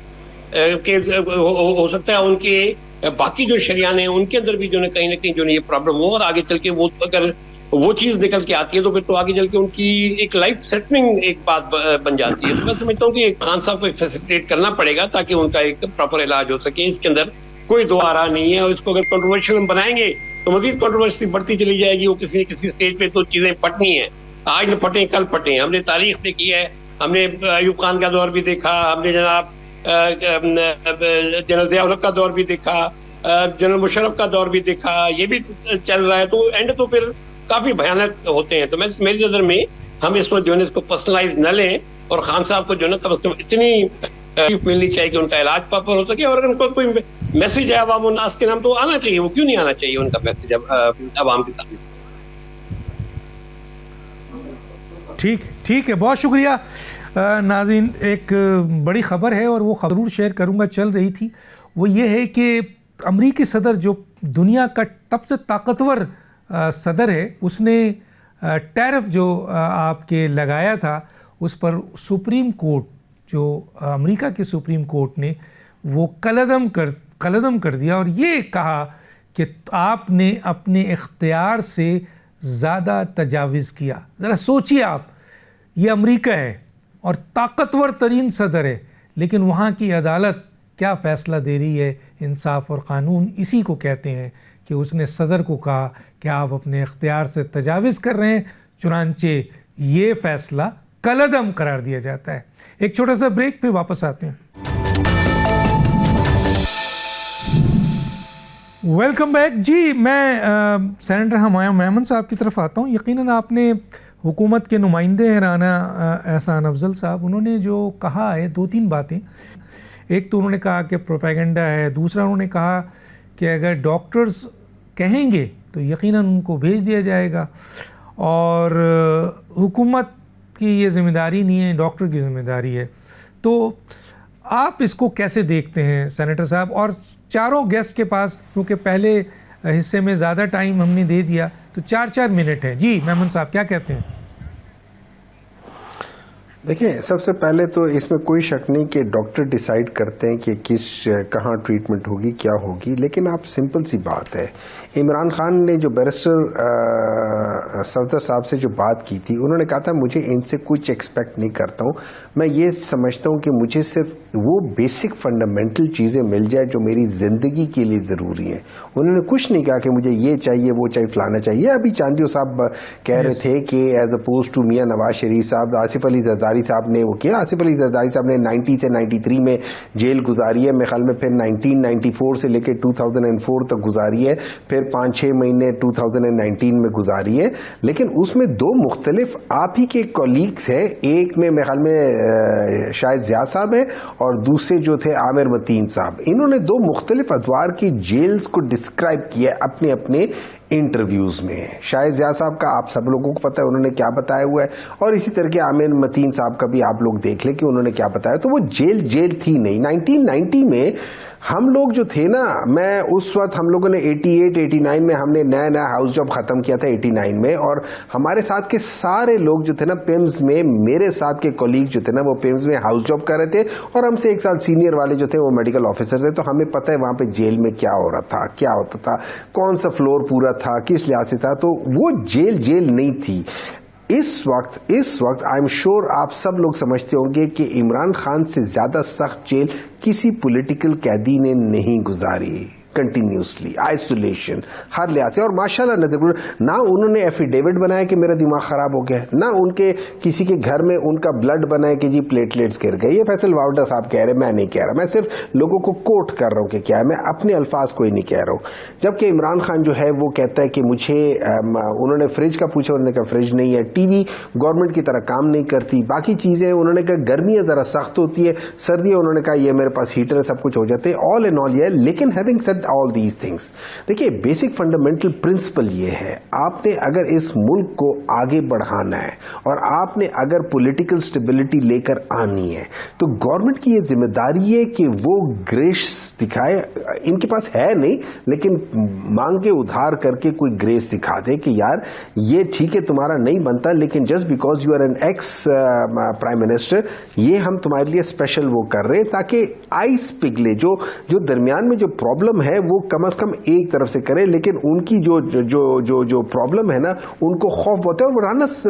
कि हो सकता है उनके बाकी जो शरियाने हैं उनके अंदर भी जो है कहीं ना कहीं जो है ये प्रॉब्लम हो और आगे चल के वो अगर वो चीज़ निकल के आती है तो फिर तो आगे चल के उनकी एक लाइफ सेटलिंग एक बात बन जाती है। तो मैं समझता हूँ कि खान साहब को फैसिलिटेट करना पड़ेगा ताकि उनका एक प्रॉपर इलाज हो सके। इसके अंदर कोई दो आरा नहीं है और इसको अगर कंट्रोवर्शियल हम बनाएंगे तो मजीद कंट्रोवर्सी बढ़ती चली जाएगी। वो किसी न किसी स्टेज पे तो चीज़ें फटनी है, आज न फटें कल फटें। हमने तारीख देखी है, हमने अयूब खान का दौर भी देखा, हमने जनाब जनरल ज़िया उल हक का दौर भी देखा, जनरल मुशर्रफ का दौर भी देखा, ये भी चल रहा है। तो एंड तो फिर काफ़ी भयानक होते हैं। तो मैं मेरी नज़र में हम इस वक्त जो है इसको पर्सनलाइज न लें और खान साहब को जो है कम से कम इतनी मिलनी चाहिए कि उनका इलाज प्रॉपर हो सके। और अगर उनको कोई मैसेज है अवाम उन्नास के नाम तो आना चाहिए, वो क्यों नहीं आना चाहिए उनका मैसेज अवाम के सामने। ठीक है, बहुत शुक्रिया नाज़रीन। एक बड़ी ख़बर है और वो ख़बर ज़रूर शेयर करूँगा, चल रही थी, वो ये है कि अमरीकी सदर जो दुनिया का सबसे ताकतवर सदर है उसने टैरिफ जो आपके लगाया था उस पर सुप्रीम कोर्ट जो अमेरिका के सुप्रीम कोर्ट ने वो कलअदम कर दिया और ये कहा कि आपने अपने इख्तियार से ज़्यादा तजाविज़ किया। ज़रा सोचिए आप, ये अमेरिका है और ताकतवर तरीन सदर है, लेकिन वहाँ की अदालत क्या फ़ैसला दे रही है? इंसाफ और क़ानून इसी को कहते हैं कि उसने सदर को कहा कि आप अपने इख्तियार से तजाविज़ कर रहे हैं, चुनांचे ये फ़ैसला कलअदम करार दिया जाता है। एक छोटा सा ब्रेक, फिर वापस आते हैं। वेलकम बैक जी। मैं सेनेटर हुमायूं मेमन साहब की तरफ आता हूँ। यकीनन आपने हुकूमत के नुमाइंदे हैं राना एहसान अफजल साहब, उन्होंने जो कहा है 2-3 बातें। एक तो उन्होंने कहा कि प्रोपेगेंडा है, दूसरा उन्होंने कहा कि अगर डॉक्टर्स कहेंगे तो यकीनन उनको भेज दिया जाएगा, और हुकूमत की ये ज़िम्मेदारी नहीं है, डॉक्टर की ज़िम्मेदारी है। तो आप इसको कैसे देखते हैं सेनेटर साहब? और चारों गेस्ट के पास, क्योंकि पहले हिस्से में ज़्यादा टाइम हमने दे दिया, तो 4-4 मिनट है। जी मेमन साहब क्या कहते हैं? देखिए, सबसे पहले तो इसमें कोई शक नहीं कि डॉक्टर डिसाइड करते हैं कि कहाँ ट्रीटमेंट होगी, क्या होगी। लेकिन आप सिंपल सी बात है, इमरान खान ने जो बैरिस्टर सफदर साहब से जो बात की थी, उन्होंने कहा था मुझे इनसे कुछ एक्सपेक्ट नहीं करता हूँ, मैं ये समझता हूँ कि मुझे सिर्फ वो बेसिक फंडामेंटल चीज़ें मिल जाए जो मेरी ज़िंदगी के लिए ज़रूरी हैं। उन्होंने कुछ नहीं कहा कि मुझे ये चाहिए, वो चाहिए, फलाना चाहिए। अभी चांदियो साहब कह रहे थे कि एज अपोज टू मियाँ नवाज शरीफ साहब, आसिफ अली जरदारी साहब ने वो किया। आसिफ अली जरदारी साहब ने 90 से 93 में जेल गुजारी है, मेरे ख्याल में फिर 1994 से लेकर 2004 तक गुजारी है, फिर 5-6 महीने 2019 में गुजारी है। लेकिन उसमें 2 मुख्तलिफ आप ही के कॉलीग्स हैं, एक में मेरे ख्याल में शायद ज़िया साहब है और दूसरे जो थे आमिर मतीन साहब। इन्होंने 2 मुख्तलिफ अदवार की जेल्स को डिस्क्राइब किया अपने अपने इंटरव्यूज़ में। शायद ज़िया साहब का आप सब लोगों को पता है उन्होंने क्या बताया हुआ है, और इसी तरह के आमिर मतीन साहब का भी आप लोग देख लें कि उन्होंने क्या बताया। तो वो जेल थी नहीं। 1990 में हम लोग जो थे ना, मैं उस वक्त हम लोगों ने 88-89 में हमने नया हाउस जॉब ख़त्म किया था 89 में, और हमारे साथ के सारे लोग जो थे ना पिम्स में, मेरे साथ के कॉलीग जो थे ना वो पिम्स में हाउस जॉब कर रहे थे, और हमसे 1 साल सीनियर वाले जो थे वो मेडिकल ऑफिसर थे। तो हमें पता है वहाँ पे जेल में क्या हो रहा था, क्या होता था, कौन सा फ्लोर पूरा था, किस लिहाज से था। तो वो जेल नहीं थी। इस वक्त आई एम श्योर आप सब लोग समझते होंगे कि इमरान खान से ज़्यादा सख्त जेल किसी पॉलिटिकल कैदी ने नहीं गुजारी, कंटिन्यूसली आइसोलेशन हर लिहाज से। और माशाल्लाह ना उन्होंने एफिडेविट बनाया कि मेरा दिमाग ख़राब हो गया, ना उनके किसी के घर में उनका ब्लड बनाया कि जी प्लेटलेट्स गिर गए। ये फैसल वावडा साहब कह रहे, मैं नहीं कह रहा, मैं सिर्फ लोगों को कोट कर रहा हूँ कि क्या है, मैं अपने अल्फाज कोई नहीं कह रहा हूँ। जबकि इमरान खान जो है वो कहता है कि मुझे उन्होंने फ्रिज का पूछा, उन्होंने कहा फ्रिज नहीं है, टीवी गवर्नमेंट की तरह काम नहीं करती, बाकी चीज़ें उन्होंने कहा गर्मियाँ ज़रा सख्त होती है, सर्दियाँ उन्होंने कहा ये मेरे पास हीटर है, सब कुछ हो जाते हैं। ऑल इन ऑल ये, लेकिन having said all these things, देखिए बेसिक फंडामेंटल प्रिंसिपल ये है, आपने अगर इस मुल्क को आगे बढ़ाना है और आपने अगर पॉलिटिकल स्टेबिलिटी लेकर आनी है, तो गवर्नमेंट की ये जिम्मेदारी है कि वो ग्रेस दिखाए। इनके पास है नहीं, लेकिन मांग के उधार करके कोई ग्रेस दिखा दे कि यार ये ठीक है तुम्हारा नहीं बनता, लेकिन just because you are an ex prime minister, ये हम तुम्हारे लिए स्पेशल वो कर रहे हैं ताकि आइस पिघले, जो दरमियान में जो प्रॉब्लम है वो कम से कम एक तरफ से करे, लेकिन उनकी जो प्रॉब्लम है ना, उनको खौफ बहुत है। और वो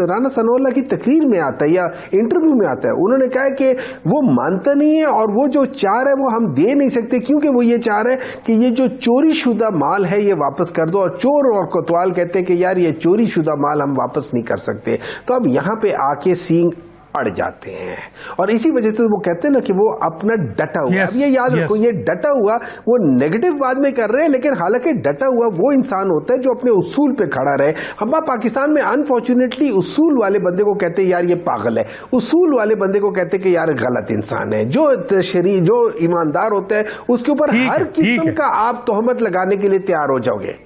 राना सनोल्ला की तकरीर में आता है या इंटरव्यू में आता है, उन्होंने कहा कि वो मानता नहीं है और वो जो चाह रहा है वो हम दे नहीं सकते, क्योंकि वो ये चाह रहे हैं कि ये जो चोरी शुदा माल है ये वापस कर दो। और चोर और कोतवाल कहते हैं कि यार ये चोरी शुदा माल हम वापस नहीं कर सकते। तो अब यहां पे आके सींग अड़ जाते हैं, और इसी वजह से वो कहते हैं ना कि वो अपना डटा हुआ। अब ये याद रखो, ये डटा हुआ वो नेगेटिव बाद में कर रहे हैं, लेकिन हालांकि डटा हुआ वो इंसान होता है जो अपने उसूल पे खड़ा रहे। हम पाकिस्तान में अनफॉर्चुनेटली उसूल वाले बंदे को कहते हैं यार ये पागल है, उसूल वाले बंदे को कहते हैं कि यार गलत इंसान है। जो ईमानदार होता है उसके ऊपर हर किस्म का आप तोहमत लगाने के लिए तैयार हो जाओगे।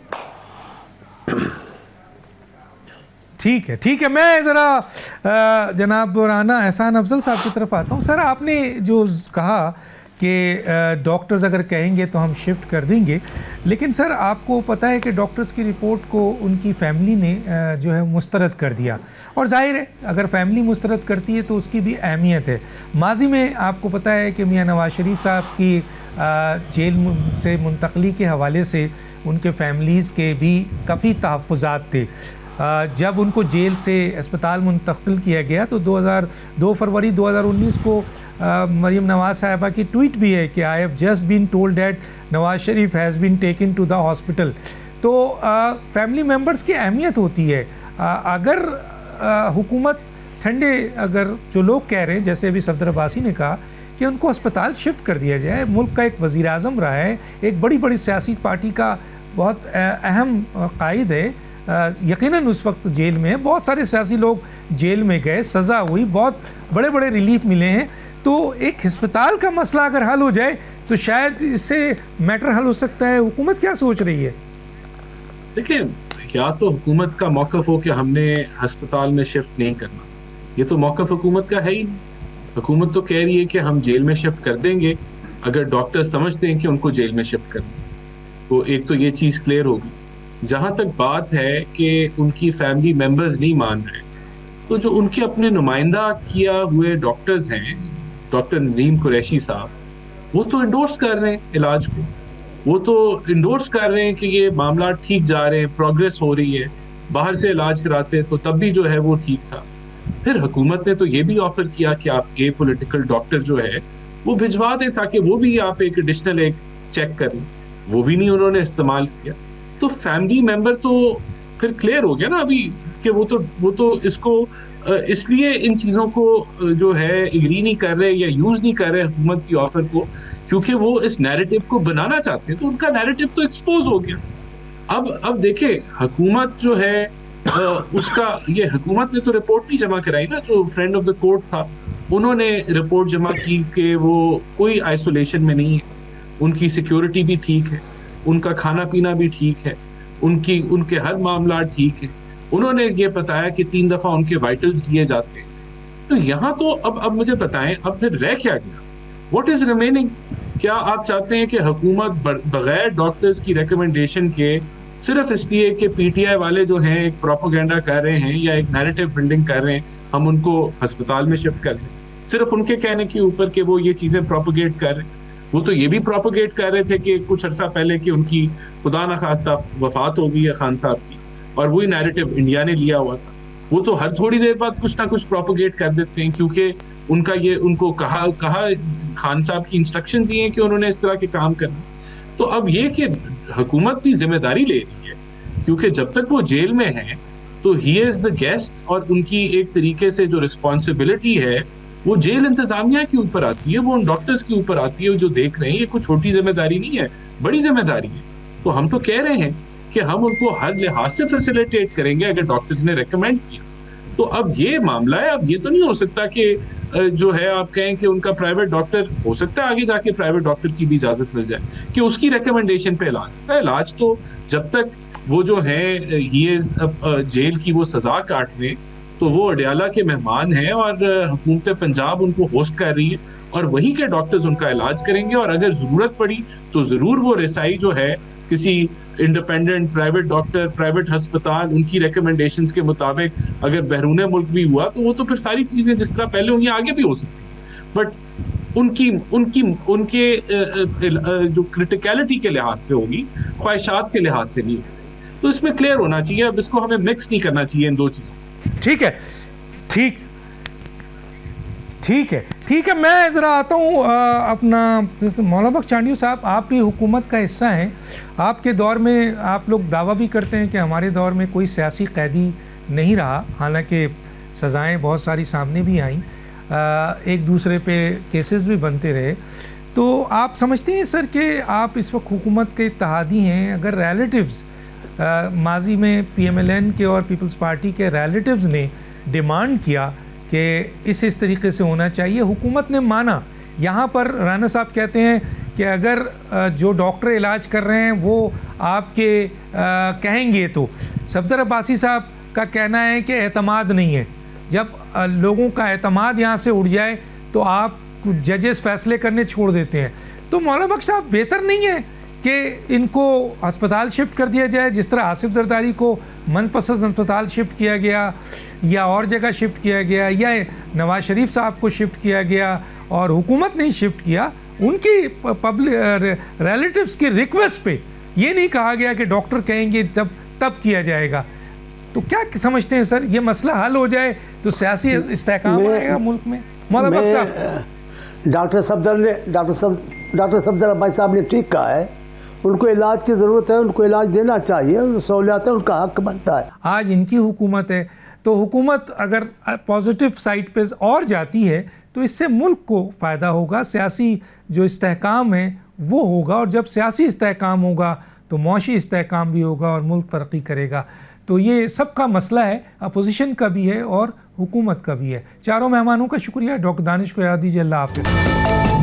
ठीक है। मैं ज़रा जनाब राना एहसान अफजल साहब की तरफ आता हूँ। सर, आपने जो कहा कि डॉक्टर्स अगर कहेंगे तो हम शिफ्ट कर देंगे, लेकिन सर आपको पता है कि डॉक्टर्स की रिपोर्ट को उनकी फैमिली ने जो है मुस्तरद कर दिया, और जाहिर है अगर फैमिली मुस्तरद करती है तो उसकी भी अहमियत है। माजी में आपको पता है कि मियाँ नवाज शरीफ साहब की जेल से मुंतकली के हवाले से उनके फैमिलीज़ के भी काफ़ी तहफ़्फ़ुज़ात थे। जब उनको जेल से अस्पताल मुंतकिल किया गया तो 2 फरवरी 2019 को मरीम नवाज साहिबा की ट्वीट भी है कि I have just been told that Nawaz Sharif has been taken to the hospital. तो फैमिली मेम्बर्स की अहमियत होती है। अगर हुकूमत ठंडे, अगर जो लोग कह रहे हैं जैसे अभी सफदर अब्बासी ने कहा कि उनको अस्पताल शिफ्ट कर दिया जाए, मुल्क का एक वज़ीर आज़म रहा है, एक बड़ी बड़ी सियासी पार्टी का बहुत अहम कायद है, यकीनन उस वक्त जेल में है, बहुत सारे सियासी लोग जेल में गए, सज़ा हुई, बहुत बड़े बड़े रिलीफ मिले हैं। तो एक अस्पताल का मसला अगर हल हो जाए तो शायद इससे मैटर हल हो सकता है। हुकूमत क्या सोच रही है? देखिए, या तो हुकूमत का मौक़िफ़ हो कि हमने अस्पताल में शिफ्ट नहीं करना, ये तो मौक़िफ़ हुकूमत का है ही नहीं। हुकूमत तो कह रही है कि हम जेल में शिफ्ट कर देंगे अगर डॉक्टर समझते हैं कि उनको जेल में शिफ्ट करना। तो एक तो ये चीज़ क्लियर होगी। जहाँ तक बात है कि उनकी फैमिली मेम्बर्स नहीं मान रहे, तो जो उनके अपने नुमाइंदा किया हुए डॉक्टर्स हैं, डॉक्टर नदीम कुरैशी साहब, वो तो इंडोर्स कर रहे हैं इलाज को, वो तो इंडोर्स कर रहे हैं कि ये मामला ठीक जा रहे हैं, प्रोग्रेस हो रही है। बाहर से इलाज कराते तो तब भी जो है वो ठीक था। फिर हुकूमत ने तो ये भी ऑफर किया कि आप ए पॉलिटिकल डॉक्टर जो है वो भिजवा दें ताकि वो भी आप एक एडिशनल एक चेक करें, वो भी नहीं उन्होंने इस्तेमाल किया। तो फैमिली मेंबर तो फिर क्लियर हो गया ना अभी कि वो तो इसको इसलिए इन चीज़ों को जो है एग्री नहीं कर रहे या यूज़ नहीं कर रहे हुकूमत की ऑफर को, क्योंकि वो इस नैरेटिव को बनाना चाहते हैं। तो उनका नैरेटिव तो एक्सपोज हो गया। अब देखे, हुकूमत जो है उसका ये हुकूमत ने तो रिपोर्ट नहीं जमा कराई ना, जो फ्रेंड ऑफ द कोर्ट था उन्होंने रिपोर्ट जमा की कि वो कोई आइसोलेशन में नहीं है, उनकी सिक्योरिटी भी ठीक है, उनका खाना पीना भी ठीक है, उनके हर मामला ठीक है। उन्होंने ये बताया कि 3 दफ़ा उनके वाइटल्स लिए जाते हैं। तो यहाँ तो अब मुझे बताएं, अब फिर रह क्या गया? What is remaining? क्या आप चाहते हैं कि हुकूमत बगैर डॉक्टर्स की रिकमेंडेशन के, सिर्फ इसलिए कि पीटीआई वाले जो हैं एक प्रोपेगेंडा कर रहे हैं या एक नैरेटिव बिल्डिंग कर रहे हैं, हम उनको अस्पताल में शिफ्ट कर दें, सिर्फ उनके कहने के ऊपर कि वो ये चीज़ें प्रोपेगेट कर रहे हैं? वो तो ये भी प्रोपेगेट कर रहे थे कि कुछ अर्सा पहले कि उनकी खुदा न खास्ता वफात हो गई है खान साहब की, और वही नैरेटिव इंडिया ने लिया हुआ था। वो तो हर थोड़ी देर बाद कुछ ना कुछ प्रोपेगेट कर देते हैं, क्योंकि उनको कहा खान साहब की इंस्ट्रक्शंस ये हैं कि उन्होंने इस तरह के काम करना। तो अब ये कि हुकूमत भी जिम्मेदारी ले रही है, क्योंकि जब तक वो जेल में है तो ही इज द गेस्ट, और उनकी एक तरीके से जो रिस्पॉन्सिबिलिटी है वो जेल इंतजामिया के ऊपर आती है, वो उन डॉक्टर्स के ऊपर आती है जो देख रहे हैं। ये कोई छोटी जिम्मेदारी नहीं है, बड़ी जिम्मेदारी है। तो हम तो कह रहे हैं कि हम उनको हर लिहाज से फैसिलिटेट करेंगे अगर डॉक्टर्स ने रेकमेंड किया। तो अब ये मामला है, अब ये तो नहीं हो सकता कि जो है आप कहें कि उनका प्राइवेट डॉक्टर, हो सकता है आगे जाके प्राइवेट डॉक्टर की भी इजाज़त मिल जाए कि उसकी रिकमेंडेशन पे इलाज होता है। इलाज तो जब तक वो जो है ही इज जेल की वो सज़ा काट रहे, तो वो अडियाला के मेहमान हैं और हुकूमत पंजाब उनको होस्ट कर रही है, और वहीं के डॉक्टर्स उनका इलाज करेंगे। और अगर ज़रूरत पड़ी तो ज़रूर वो रसाई जो है किसी इंडिपेंडेंट प्राइवेट डॉक्टर, प्राइवेट हस्पताल, उनकी रिकमेंडेशंस के मुताबिक अगर बैरून मुल्क भी हुआ तो वो तो फिर सारी चीज़ें जिस तरह पहले होंगी आगे भी हो सकती हैं। बट उनके जो क्रिटिकलिटी के लिहाज से होगी, ख्वाहिशात के लिहाज से नहीं होगी। तो इसमें क्लियर होना चाहिए, अब इसको हमें मिक्स नहीं करना चाहिए इन दो चीज़ों। ठीक है, ठीक है। मैं ज़रा आता हूँ अपना मौलाना बख्श चांडियो साहब, आप भी हुकूमत का हिस्सा हैं। आपके दौर में आप लोग दावा भी करते हैं कि हमारे दौर में कोई सियासी कैदी नहीं रहा, हालांकि सज़ाएं बहुत सारी सामने भी आईं, एक दूसरे पे केसेस भी बनते रहे। तो आप समझते हैं सर कि आप इस वक्त हुकूमत के इत्तेहादी हैं? अगर रिलेटिव्स माजी में PMLN के और पीपल्स पार्टी के रिलेटिव्स ने डिमांड किया कि इस तरीके से होना चाहिए, हुकूमत ने माना। यहाँ पर राना साहब कहते हैं कि अगर जो डॉक्टर इलाज कर रहे हैं वो आपके कहेंगे, तो सफदर अब्बासी साहब का कहना है कि एतमाद नहीं है। जब लोगों का एतमाद यहाँ से उड़ जाए तो आप जजेस फैसले करने छोड़ देते हैं। तो मौलाना बख्श साहब, बेहतर नहीं है कि इनको अस्पताल शिफ्ट कर दिया जाए, जिस तरह आसिफ जरदारी को मनपसंद अस्पताल शिफ्ट किया गया या और जगह शिफ्ट किया गया, या नवाज शरीफ साहब को शिफ्ट किया गया और हुकूमत नहीं शिफ्ट किया, उनकी पब्लिक रिलेटिव्स की रिक्वेस्ट पे ये नहीं कहा गया कि डॉक्टर कहेंगे तब किया जाएगा। तो क्या समझते हैं सर, ये मसला हल हो जाए तो सियासी इस्तेहकाम आएगा मुल्क में? मौलाना बख्श साहब, डॉक्टर सफदर अब्बासी साहब ने ठीक कहा है, उनको इलाज की ज़रूरत है, उनको इलाज देना चाहिए, सहूलियत है, उनका हक बनता है। आज इनकी हुकूमत है, तो हुकूमत अगर पॉजिटिव साइड पे और जाती है तो इससे मुल्क को फ़ायदा होगा, सियासी जो इस्तेहकाम है वो होगा, और जब सियासी इस्तेहकाम होगा तो मौशी इस्तेहकाम भी होगा और मुल्क तरक्की करेगा। तो ये सबका मसला है, अपोजिशन का भी है और हुकूमत का भी है। चारों मेहमानों का शुक्रिया। डॉक्टर दानिश को याद दीजिए। अल्लाह हाफ़िज़।